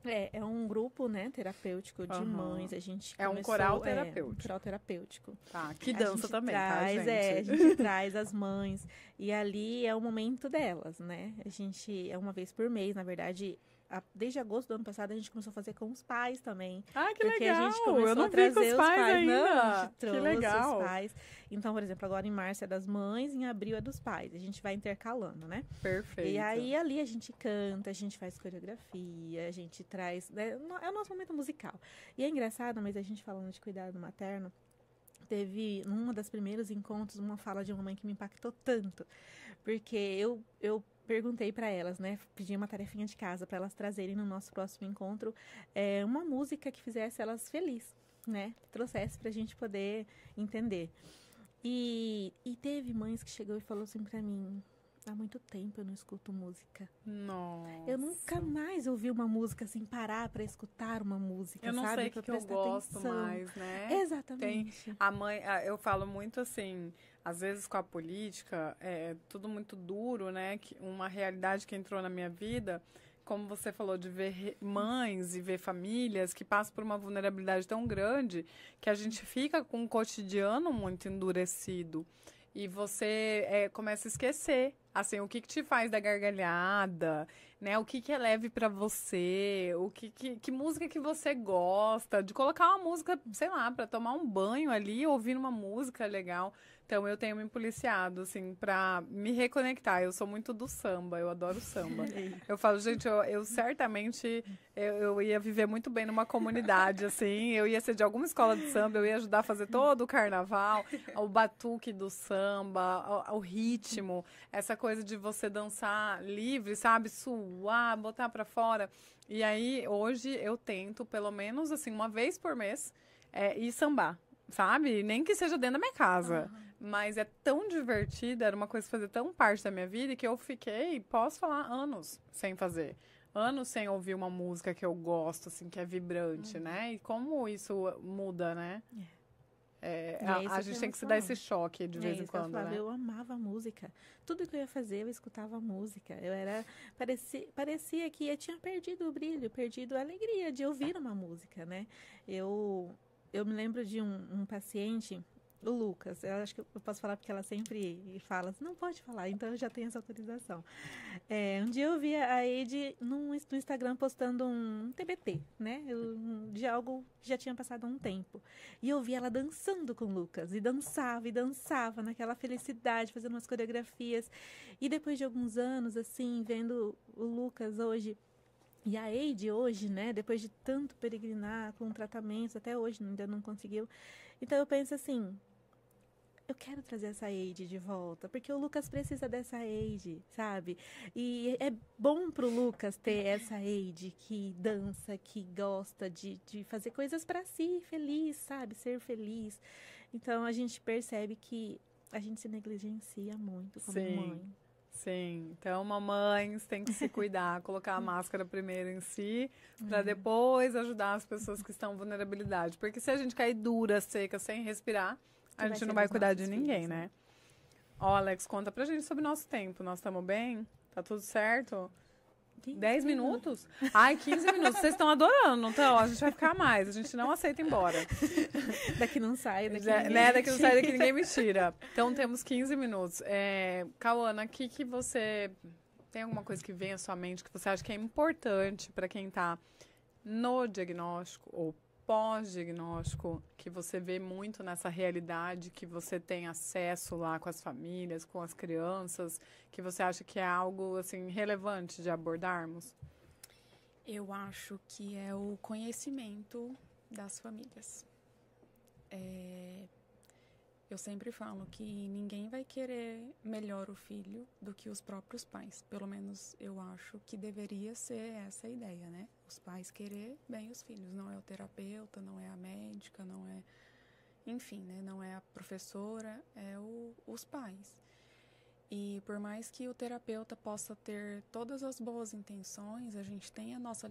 É um grupo, né, terapêutico de mães. A gente É um começou, coral terapêutico. Um coral terapêutico. Tá, que dança também, traz, tá, gente? a gente traz as mães. E ali é o momento delas, né? A gente, é uma vez por mês, na verdade. Desde agosto do ano passado, a gente começou a fazer com os pais também. Ah, que porque legal! A gente começou eu não a trazer vi com os pais ainda. Não, a gente trouxe que legal! os pais. Então, por exemplo, agora em março é das mães, em abril é dos pais. A gente vai intercalando, né? Perfeito. E aí, ali a gente canta, a gente faz coreografia, a gente traz... Né? É o nosso momento musical. E é engraçado, mas a gente falando de cuidado materno, teve, num dos primeiros encontros, uma fala de uma mãe que me impactou tanto. Porque eu perguntei para elas, né? Pedi uma tarefinha de casa para elas trazerem no nosso próximo encontro uma música que fizesse elas felizes, né? Que trouxesse para a gente poder entender. E teve mães que chegou e falou assim para mim: há muito tempo eu não escuto música. Nossa. Eu nunca mais ouvi uma música assim, parar para escutar uma música, eu não sabe? sei o que eu gosto atenção. mais, né? Exatamente. Tem a mãe, eu falo muito assim, às vezes com a política, é tudo muito duro, né? Uma realidade que entrou na minha vida, como você falou, de ver mães e ver famílias que passam por uma vulnerabilidade tão grande que a gente fica com um cotidiano muito endurecido. E você começa a esquecer, assim, o que te faz dar gargalhada, né? O que é leve pra você, que música que você gosta, de colocar uma música, sei lá, pra tomar um banho ali, ouvindo uma música legal. Então, eu tenho me policiado, assim, pra me reconectar. Eu sou muito do samba, eu adoro samba. Eu falo, gente, eu certamente, eu ia viver muito bem numa comunidade, assim. Eu ia ser de alguma escola de samba, eu ia ajudar a fazer todo o carnaval, o batuque do samba, o ritmo, essa coisa de você dançar livre, sabe? Suar, botar pra fora. E aí, hoje, eu tento, pelo menos, assim, uma vez por mês, ir sambar, sabe? Nem que seja dentro da minha casa. Mas é tão divertida, era uma coisa que fazia tão parte da minha vida que eu fiquei, posso falar, anos sem fazer. Anos sem ouvir uma música que eu gosto, assim, que é vibrante, né? E como isso muda, né? A gente tem que se dar esse choque de vez em quando, né? Eu amava música. Tudo que eu ia fazer, eu escutava música. Parecia que eu tinha perdido o brilho, perdido a alegria de ouvir uma música, né? Eu me lembro de um paciente, o Lucas. Eu acho que eu posso falar porque ela sempre fala, não pode falar, então eu já tenho essa autorização. Um dia eu vi a Eide no Instagram postando um TBT, né? De algo que já tinha passado um tempo. E eu vi ela dançando com o Lucas. E dançava naquela felicidade, fazendo umas coreografias. E depois de alguns anos, assim, vendo o Lucas hoje... E a Eide hoje, né, depois de tanto peregrinar com tratamentos, até hoje ainda não conseguiu. Então eu penso assim, eu quero trazer essa Eide de volta, porque o Lucas precisa dessa Eide, sabe? E é bom pro Lucas ter essa Eide que dança, que gosta de fazer coisas para si, feliz, sabe? Ser feliz. Então a gente percebe que a gente se negligencia muito como mãe. Sim, então mamães tem que se cuidar, colocar a máscara primeiro em si, para depois ajudar as pessoas que estão em vulnerabilidade. Porque se a gente cair dura, seca, sem respirar, a gente não vai cuidar de ninguém, né? Ó, Alex, conta pra gente sobre o nosso tempo. Nós estamos bem? Tá tudo certo? 10 minutos? Ai, 15 minutos. Vocês estão adorando, não estão? A gente vai ficar mais. A gente não aceita ir embora. Daqui não sai, daqui não sai, daqui ninguém me tira. Então, temos 15 minutos. Cauana, aqui que você... Tem alguma coisa que vem à sua mente que você acha que é importante para quem está no diagnóstico ou pós-diagnóstico, que você vê muito nessa realidade, que você tem acesso lá com as famílias, com as crianças, que você acha que é algo assim relevante de abordarmos? Eu acho que é o conhecimento das famílias. Eu sempre falo que ninguém vai querer melhor o filho do que os próprios pais. Pelo menos eu acho que deveria ser essa a ideia, né? Os pais querer bem os filhos. Não é o terapeuta, não é a médica, não é... Enfim, né? Não é a professora, os pais. E por mais que o terapeuta possa ter todas as boas intenções, a gente tem a nossa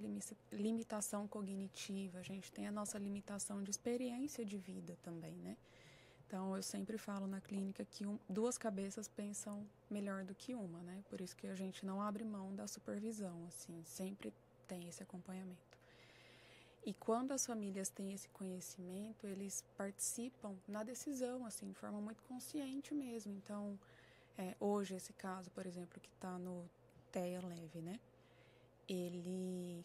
limitação cognitiva, a gente tem a nossa limitação de experiência de vida também, né? Então, eu sempre falo na clínica que duas cabeças pensam melhor do que uma, né? Por isso que a gente não abre mão da supervisão, assim, sempre tem esse acompanhamento. E quando as famílias têm esse conhecimento, eles participam na decisão, assim, de forma muito consciente mesmo. Então, hoje, esse caso, por exemplo, que está no TEA leve, né?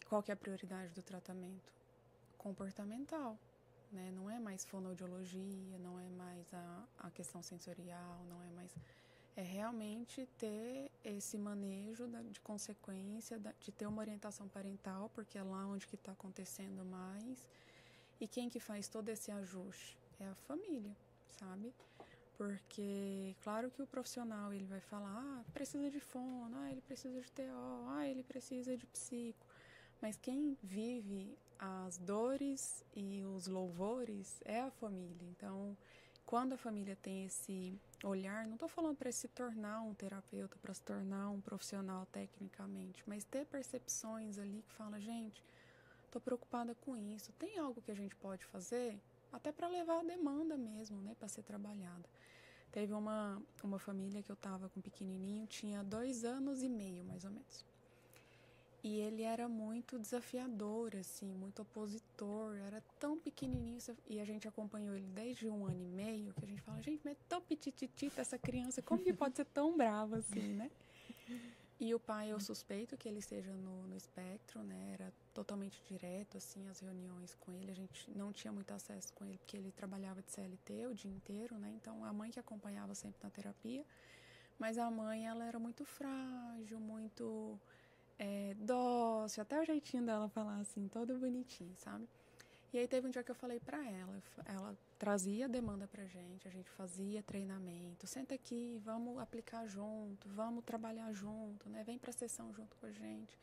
Qual que é a prioridade do tratamento? Comportamental, né? Não é mais fonoaudiologia, não é mais a questão sensorial, não é mais... É realmente ter esse manejo de consequência, de ter uma orientação parental, porque é lá onde que está acontecendo mais. E quem que faz todo esse ajuste? É a família, sabe? Porque, claro que o profissional, ele vai falar, precisa de fono, ele precisa de TO, ele precisa de psico. Mas quem vive as dores e os louvores é a família. Então, quando a família tem esse olhar, não estou falando para se tornar um terapeuta, para se tornar um profissional tecnicamente, mas ter percepções ali que fala, gente, estou preocupada com isso, tem algo que a gente pode fazer? Até para levar a demanda mesmo, né, para ser trabalhada. Teve uma família que eu estava com um pequenininho, tinha 2 anos e meio, mais ou menos. E ele era muito desafiador, assim, muito opositor, era tão pequenininho, e a gente acompanhou ele desde 1 ano e meio, que a gente fala, gente, mas é tão pitititita essa criança, como que pode ser tão brava assim, né? E o pai, eu suspeito que ele esteja no espectro, né? Era totalmente direto, assim, as reuniões com ele, a gente não tinha muito acesso com ele, porque ele trabalhava de CLT o dia inteiro, né? Então, a mãe que acompanhava sempre na terapia, mas a mãe, ela era muito frágil, muito... dócil, até o jeitinho dela falar assim, todo bonitinho, sabe? E aí teve um dia que eu falei pra ela trazia a demanda pra gente, a gente fazia treinamento, senta aqui, vamos aplicar junto, vamos trabalhar junto, né? Vem pra sessão junto com a gente.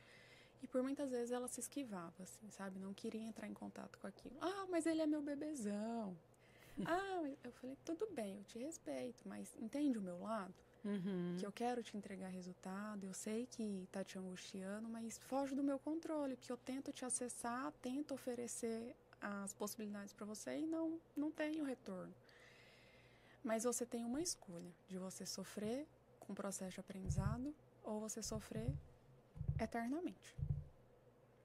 E por muitas vezes ela se esquivava, assim, sabe? Não queria entrar em contato com aquilo. Mas ele é meu bebezão. Eu falei, tudo bem, eu te respeito, mas entende o meu lado? Uhum. Que eu quero te entregar resultado, eu sei que tá te angustiando, mas foge do meu controle, porque eu tento te acessar, tento oferecer as possibilidades para você e não tenho retorno. Mas você tem uma escolha de você sofrer com o processo de aprendizado ou você sofrer eternamente.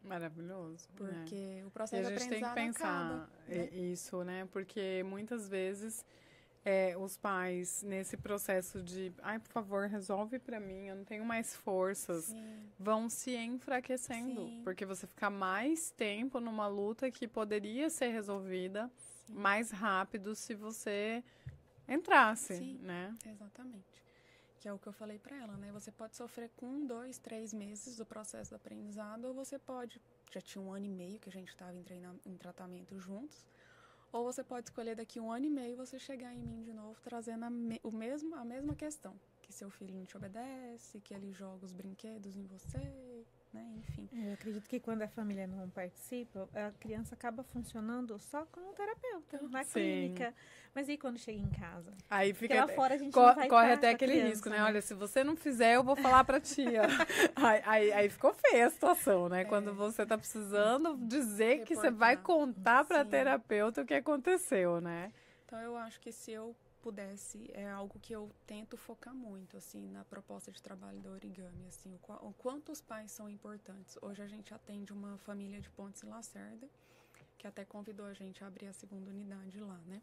Maravilhoso. Porque o processo de aprendizado tem que pensar isso, né? Porque muitas vezes os pais, nesse processo de, por favor, resolve pra mim, eu não tenho mais forças, Sim. vão se enfraquecendo. Sim. Porque você fica mais tempo numa luta que poderia ser resolvida Sim. mais rápido se você entrasse, Sim, né? Exatamente. Que é o que eu falei pra ela, né? Você pode sofrer com 1, 2, 3 meses do processo do aprendizado, ou você pode, já tinha 1 ano e meio que a gente estava em tratamento juntos, ou você pode escolher daqui 1 ano e meio você chegar em mim de novo, trazendo a mesma questão. Que seu filho não te obedece, que ele joga os brinquedos em você, né? Enfim. Eu acredito que quando a família não participa, a criança acaba funcionando só como terapeuta, na clínica. Mas e quando chega em casa? Aí fica... Porque lá fora a gente não vai corre até com a aquele criança, risco, né? Olha, se você não fizer, eu vou falar pra tia. aí ficou feia a situação, né? Quando você tá precisando dizer que você vai contar pra terapeuta o que aconteceu, né? Então, eu acho que se eu pudesse, é algo que eu tento focar muito, assim, na proposta de trabalho da Origami, assim, o quanto os pais são importantes. Hoje a gente atende uma família de Pontes e Lacerda, que até convidou a gente a abrir a 2ª unidade lá, né?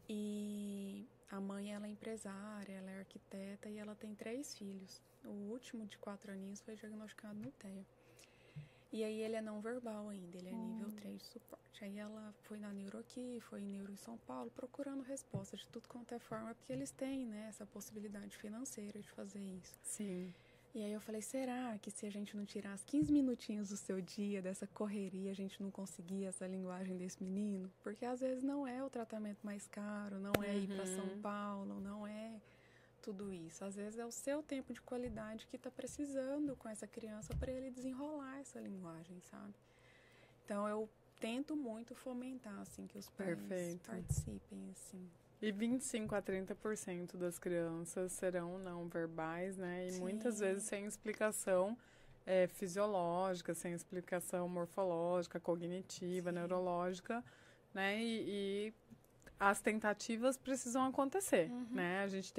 E a mãe, ela é empresária, ela é arquiteta e ela tem 3 filhos. O último, de 4 aninhos, foi diagnosticado no TEA. E aí ele é não verbal ainda, ele é nível 3 de suporte. Aí ela foi na neuro aqui, foi em neuro em São Paulo, procurando resposta de tudo quanto é forma, porque eles têm, né, essa possibilidade financeira de fazer isso. Sim. E aí eu falei, será que se a gente não tirar os 15 minutinhos do seu dia, dessa correria, a gente não conseguir essa linguagem desse menino? Porque às vezes não é o tratamento mais caro, não é ir para São Paulo, não é tudo isso. Às vezes é o seu tempo de qualidade que está precisando com essa criança para ele desenrolar essa linguagem, sabe? Então eu tento muito fomentar, assim, que os pais participem, assim. E 25 a 30% das crianças serão não verbais, né? E Sim. muitas vezes sem explicação fisiológica, sem explicação morfológica, cognitiva, Sim. neurológica, né? E as tentativas precisam acontecer, né? A gente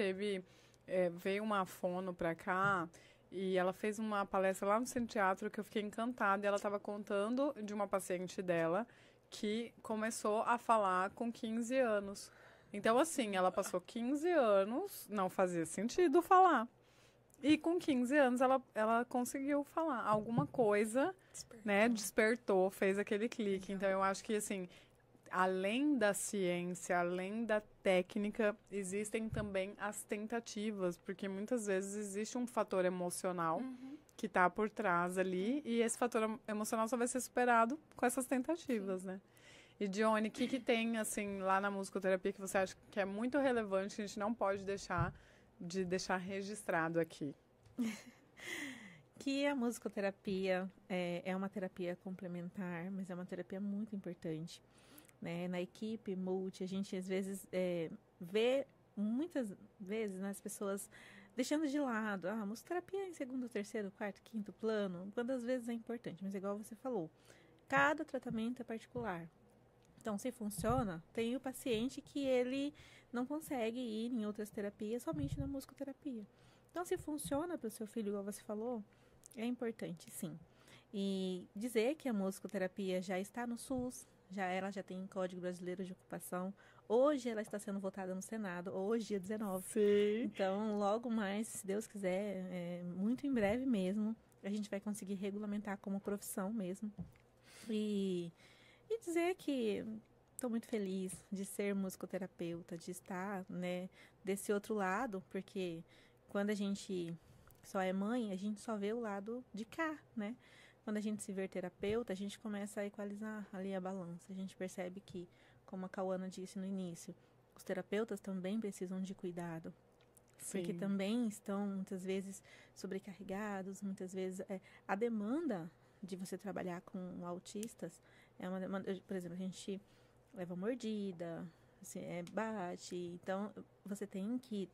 veio uma fono pra cá E ela fez uma palestra lá no Centro Teatro que eu fiquei encantada. E ela estava contando de uma paciente dela que começou a falar com 15 anos. Então, assim, ela passou 15 anos, não fazia sentido falar. E com 15 anos ela conseguiu falar alguma coisa, né? Despertou, fez aquele clique. Então, eu acho que, assim, além da ciência, além da técnica, existem também as tentativas, porque muitas vezes existe um fator emocional que está por trás ali, e esse fator emocional só vai ser superado com essas tentativas, né? E, Dione, o que tem, assim, lá na musicoterapia que você acha que é muito relevante, que a gente não pode deixar registrado aqui? Que a musicoterapia é uma terapia complementar, mas é uma terapia muito importante. Né? Na equipe multi, a gente às vezes vê, muitas vezes, né, as pessoas deixando de lado, a musicoterapia em segundo, terceiro, quarto, quinto plano, quando às vezes é importante, mas igual você falou, cada tratamento é particular. Então, se funciona, tem o paciente que ele não consegue ir em outras terapias, somente na musicoterapia. Então, se funciona para o seu filho, igual você falou, é importante, sim. E dizer que a musicoterapia já está no SUS, ela já tem Código Brasileiro de Ocupação. Hoje ela está sendo votada no Senado, hoje, dia 19. Sim. Então, logo mais, se Deus quiser, muito em breve mesmo, a gente vai conseguir regulamentar como profissão mesmo. E dizer que estou muito feliz de ser musicoterapeuta, de estar, né, desse outro lado, porque quando a gente só é mãe, a gente só vê o lado de cá, né? Quando a gente se vê terapeuta, a gente começa a equalizar ali a balança. A gente percebe que, como a Cauana disse no início, os terapeutas também precisam de cuidado. Sim. Porque também estão, muitas vezes, sobrecarregados, muitas vezes a demanda de você trabalhar com autistas é uma demanda, por exemplo, a gente leva mordida, assim, bate, então você tem que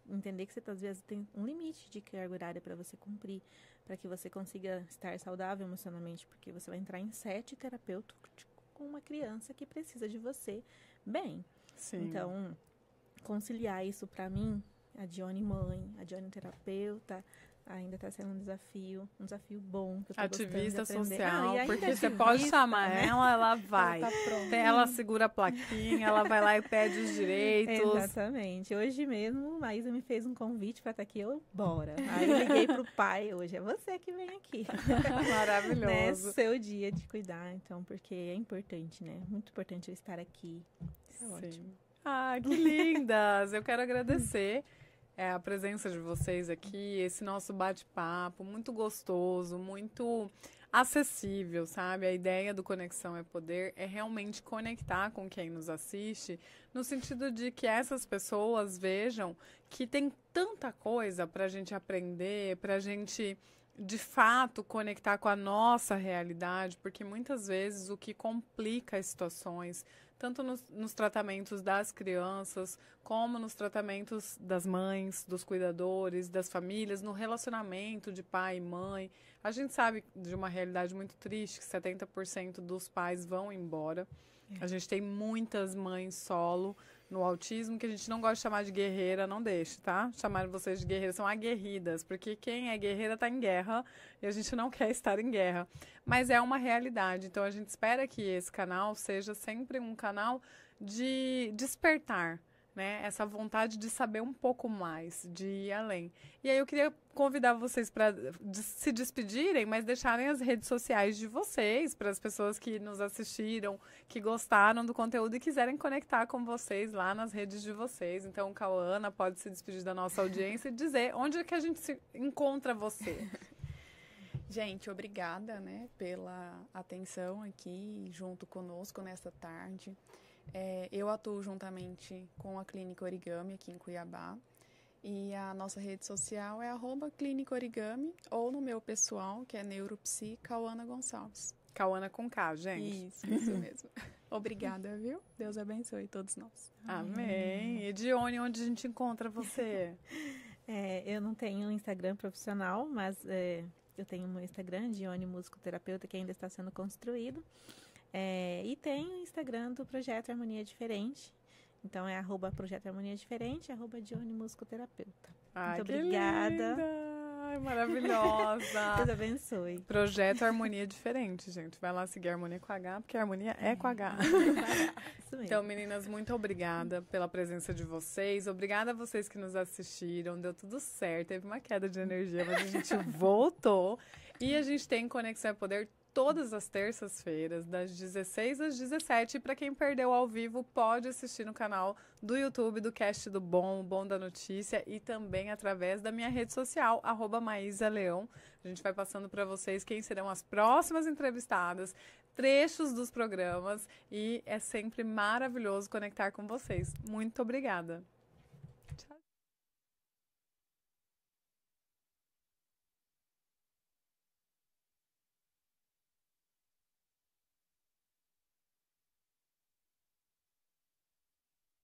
entender que você às vezes tem um limite de carga horária para você cumprir, para que você consiga estar saudável emocionalmente, porque você vai entrar em 7 terapêuticos com uma criança que precisa de você bem. Sim. Então, conciliar isso para mim, a Dione mãe, a Dione terapeuta, ainda está sendo um desafio bom. Que eu tô ativista social, porque porque você pode chamar, né? ela vai. Ela tá pronta. Ela segura a plaquinha, ela vai lá e pede os direitos. Exatamente. Hoje mesmo, Maísa me fez um convite para estar aqui, bora. Aí eu liguei pro pai, hoje é você que vem aqui. Maravilhoso. Né? Seu dia de cuidar, então, porque é importante, né? Muito importante eu estar aqui. Isso é ótimo. Ah, que lindas! Eu quero agradecer a presença de vocês aqui, esse nosso bate-papo muito gostoso, muito acessível, sabe? A ideia do Conexão é Poder é realmente conectar com quem nos assiste, no sentido de que essas pessoas vejam que tem tanta coisa para a gente aprender, para a gente, de fato, conectar com a nossa realidade, porque muitas vezes o que complica as situações, tanto nos tratamentos das crianças, como nos tratamentos das mães, dos cuidadores, das famílias, no relacionamento de pai e mãe. A gente sabe de uma realidade muito triste, que 70% dos pais vão embora. A gente tem muitas mães solo no autismo, que a gente não gosta de chamar de guerreira, não deixe, tá? Chamar vocês de guerreiras, são aguerridas, porque quem é guerreira está em guerra e a gente não quer estar em guerra. Mas é uma realidade, então a gente espera que esse canal seja sempre um canal de despertar, né? Essa vontade de saber um pouco mais, de ir além. E aí eu queria convidar vocês para se despedirem, mas deixarem as redes sociais de vocês, para as pessoas que nos assistiram, que gostaram do conteúdo e quiserem conectar com vocês lá nas redes de vocês. Então, Cauana pode se despedir da nossa audiência e dizer onde é que a gente se encontra você. Gente, obrigada, né, pela atenção aqui junto conosco nessa tarde. Eu atuo juntamente com a Clínica Origami aqui em Cuiabá. E a nossa rede social é @clínicaorigami ou no meu pessoal, que é Neuropsi Cauana Gonçalves. Cauana com K, gente. Isso mesmo. Obrigada, viu? Deus abençoe todos nós. Amém. E Dione, onde a gente encontra você? Eu não tenho um Instagram profissional, mas eu tenho um Instagram, Dione Musicoterapeuta, que ainda está sendo construído. E tem o Instagram do Projeto Harmonia Diferente. Então é @Projeto Harmonia Diferente, @Dione Musicoterapeuta. Ai, muito obrigada. Ai, maravilhosa. Deus abençoe. Projeto Harmonia Diferente, gente. Vai lá seguir Harmonia com H, porque a harmonia é com H. Isso mesmo. Então, meninas, muito obrigada pela presença de vocês. Obrigada a vocês que nos assistiram. Deu tudo certo. Teve uma queda de energia, mas a gente voltou. E a gente tem Conexão é Poder todas as terças-feiras, das 16 às 17. E para quem perdeu ao vivo, pode assistir no canal do YouTube do Cast do Bom, o Bom da Notícia, e também através da minha rede social, @MaísaLeão. A gente vai passando para vocês quem serão as próximas entrevistadas, trechos dos programas, e é sempre maravilhoso conectar com vocês. Muito obrigada. Tchau.